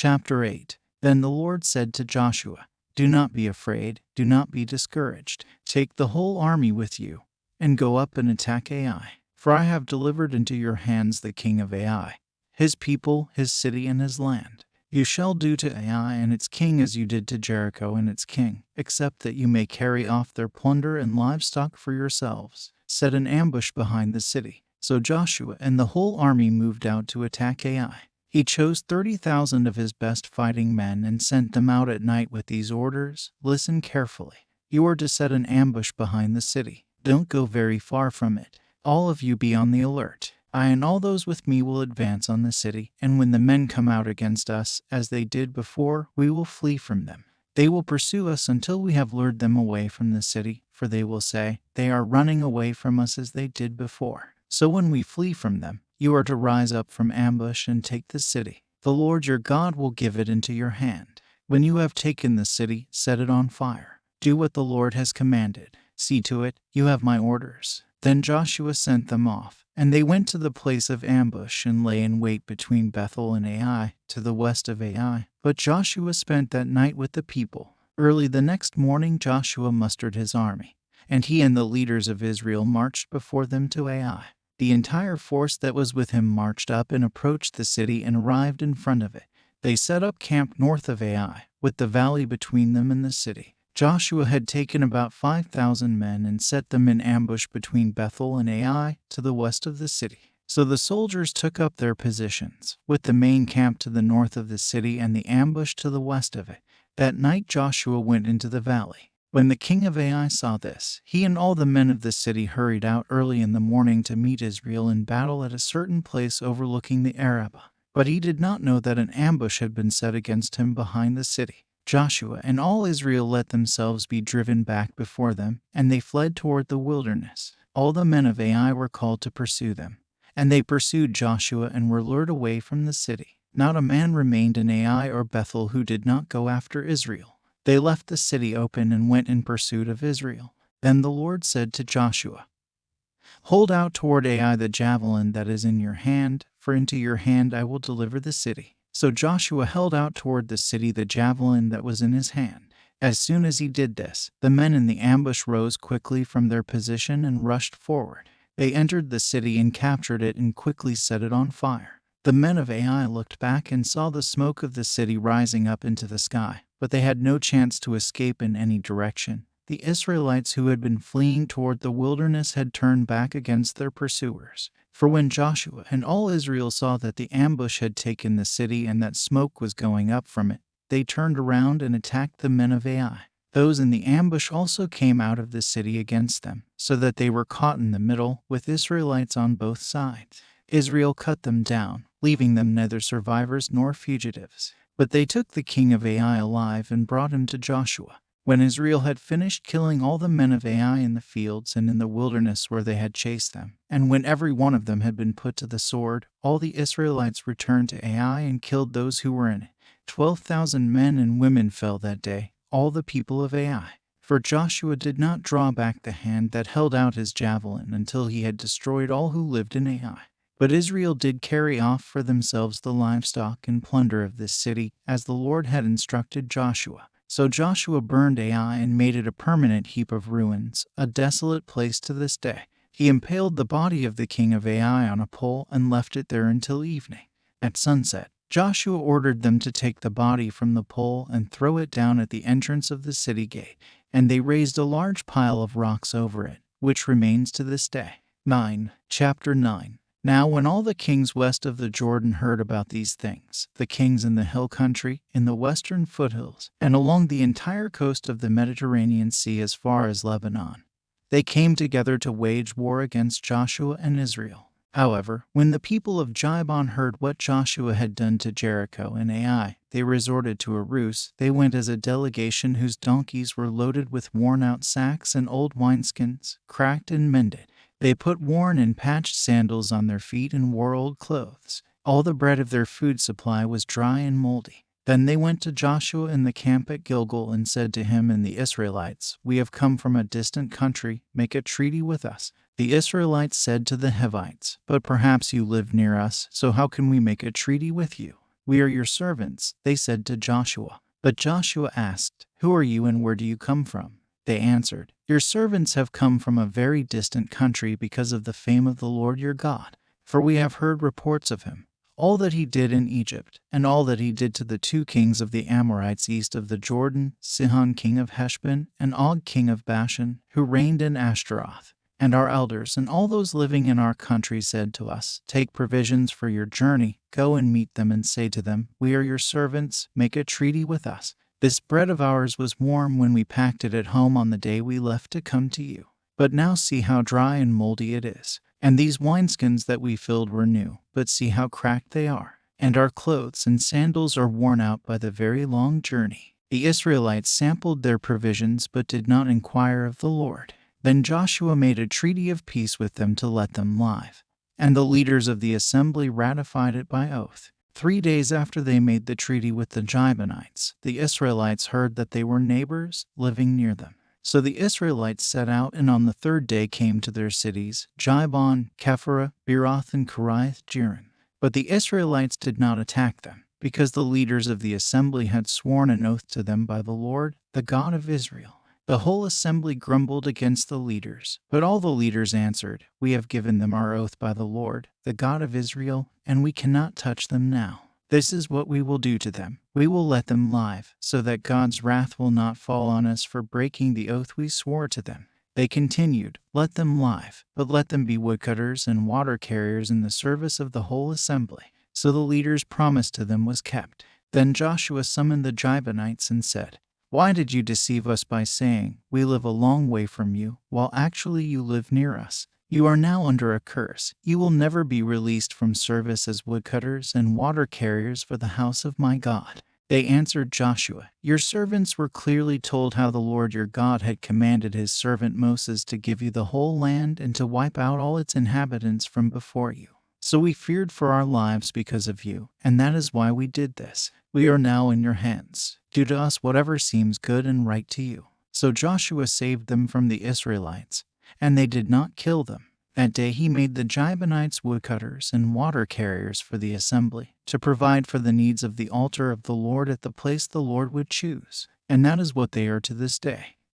Chapter 8. Then the Lord said to Joshua, "Do not be afraid, do not be discouraged. Take the whole army with you, and go up and attack Ai. For I have delivered into your hands the king of Ai, his people, his city, and his land. You shall do to Ai and its king as you did to Jericho and its king, except that you may carry off their plunder and livestock for yourselves. Set an ambush behind the city." So Joshua and the whole army moved out to attack Ai. He chose 30,000 of his best fighting men and sent them out at night with these orders: "Listen carefully. You are to set an ambush behind the city. Don't go very far from it. All of you be on the alert. I and all those with me will advance on the city, and when the men come out against us, as they did before, we will flee from them. They will pursue us until we have lured them away from the city, for they will say, 'They are running away from us as they did before.' So when we flee from them, you are to rise up from ambush and take the city. The Lord your God will give it into your hand. When you have taken the city, set it on fire. Do what the Lord has commanded. See to it, you have my orders." Then Joshua sent them off, and they went to the place of ambush and lay in wait between Bethel and Ai, to the west of Ai. But Joshua spent that night with the people. Early the next morning Joshua mustered his army, and he and the leaders of Israel marched before them to Ai. The entire force that was with him marched up and approached the city and arrived in front of it. They set up camp north of Ai, with the valley between them and the city. Joshua had taken about 5,000 men and set them in ambush between Bethel and Ai, to the west of the city. So the soldiers took up their positions, with the main camp to the north of the city and the ambush to the west of it. That night Joshua went into the valley. When the king of Ai saw this, he and all the men of the city hurried out early in the morning to meet Israel in battle at a certain place overlooking the Arabah. But he did not know that an ambush had been set against him behind the city. Joshua and all Israel let themselves be driven back before them, and they fled toward the wilderness. All the men of Ai were called to pursue them, and they pursued Joshua and were lured away from the city. Not a man remained in Ai or Bethel who did not go after Israel. They left the city open and went in pursuit of Israel. Then the Lord said to Joshua, "Hold out toward Ai the javelin that is in your hand, for into your hand I will deliver the city." So Joshua held out toward the city the javelin that was in his hand. As soon as he did this, the men in the ambush rose quickly from their position and rushed forward. They entered the city and captured it and quickly set it on fire. The men of Ai looked back and saw the smoke of the city rising up into the sky, but they had no chance to escape in any direction. The Israelites who had been fleeing toward the wilderness had turned back against their pursuers. For when Joshua and all Israel saw that the ambush had taken the city and that smoke was going up from it, they turned around and attacked the men of Ai. Those in the ambush also came out of the city against them, so that they were caught in the middle, with Israelites on both sides. Israel cut them down, leaving them neither survivors nor fugitives. But they took the king of Ai alive and brought him to Joshua. When Israel had finished killing all the men of Ai in the fields and in the wilderness where they had chased them, and when every one of them had been put to the sword, all the Israelites returned to Ai and killed those who were in it. 12,000 men and women fell that day, all the people of Ai. For Joshua did not draw back the hand that held out his javelin until he had destroyed all who lived in Ai. But Israel did carry off for themselves the livestock and plunder of this city, as the Lord had instructed Joshua. So Joshua burned Ai and made it a permanent heap of ruins, a desolate place to this day. He impaled the body of the king of Ai on a pole and left it there until evening. At sunset, Joshua ordered them to take the body from the pole and throw it down at the entrance of the city gate, and they raised a large pile of rocks over it, which remains to this day. Chapter 9. Now when all the kings west of the Jordan heard about these things, the kings in the hill country, in the western foothills, and along the entire coast of the Mediterranean Sea as far as Lebanon, they came together to wage war against Joshua and Israel. However, when the people of Gibeon heard what Joshua had done to Jericho and Ai, they resorted to a ruse. They went as a delegation whose donkeys were loaded with worn-out sacks and old wineskins, cracked and mended. They put worn and patched sandals on their feet and wore old clothes. All the bread of their food supply was dry and moldy. Then they went to Joshua in the camp at Gilgal and said to him and the Israelites, "We have come from a distant country. Make a treaty with us." The Israelites said to the Hivites, "But perhaps you live near us, so how can we make a treaty with you? "We are your servants," they said to Joshua. But Joshua asked, "Who are you and where do you come from?" They answered, "Your servants have come from a very distant country because of the fame of the Lord your God. For we have heard reports of him, all that he did in Egypt, and all that he did to the two kings of the Amorites east of the Jordan, Sihon king of Heshbon, and Og king of Bashan, who reigned in Ashtaroth. And our elders and all those living in our country said to us, 'Take provisions for your journey, go and meet them and say to them, We are your servants, make a treaty with us. This bread of ours was warm when we packed it at home on the day we left to come to you. But now see how dry and moldy it is. And these wineskins that we filled were new, but see how cracked they are. And our clothes and sandals are worn out by the very long journey.' The Israelites sampled their provisions but did not inquire of the Lord. Then Joshua made a treaty of peace with them to let them live. And the leaders of the assembly ratified it by oath. 3 days after they made the treaty with the Gibeonites, the Israelites heard that they were neighbors living near them. So the Israelites set out and on the 3rd day came to their cities, Gibon, Kephirah, Beeroth, and Kiriath Jearim. But the Israelites did not attack them, because the leaders of the assembly had sworn an oath to them by the Lord, the God of Israel. The whole assembly grumbled against the leaders, but all the leaders answered, "We have given them our oath by the Lord, the God of Israel, and we cannot touch them now. This is what we will do to them. We will let them live, so that God's wrath will not fall on us for breaking the oath we swore to them." They continued, "Let them live, but let them be woodcutters and water carriers in the service of the whole assembly." So the leader's promise to them was kept. Then Joshua summoned the Gibeonites and said, "Why did you deceive us by saying, 'We live a long way from you,' while actually you live near us? You are now under a curse. You will never be released from service as woodcutters and water carriers for the house of my God." They answered Joshua, "Your servants were clearly told how the Lord your God had commanded his servant Moses to give you the whole land and to wipe out all its inhabitants from before you. So we feared for our lives because of you, and that is why we did this. We are now in your hands. Do to us whatever seems good and right to you." So Joshua saved them from the Israelites, and they did not kill them. That day he made the Gibeonites woodcutters and water carriers for the assembly, to provide for the needs of the altar of the Lord at the place the Lord would choose. And that is what they are to this day.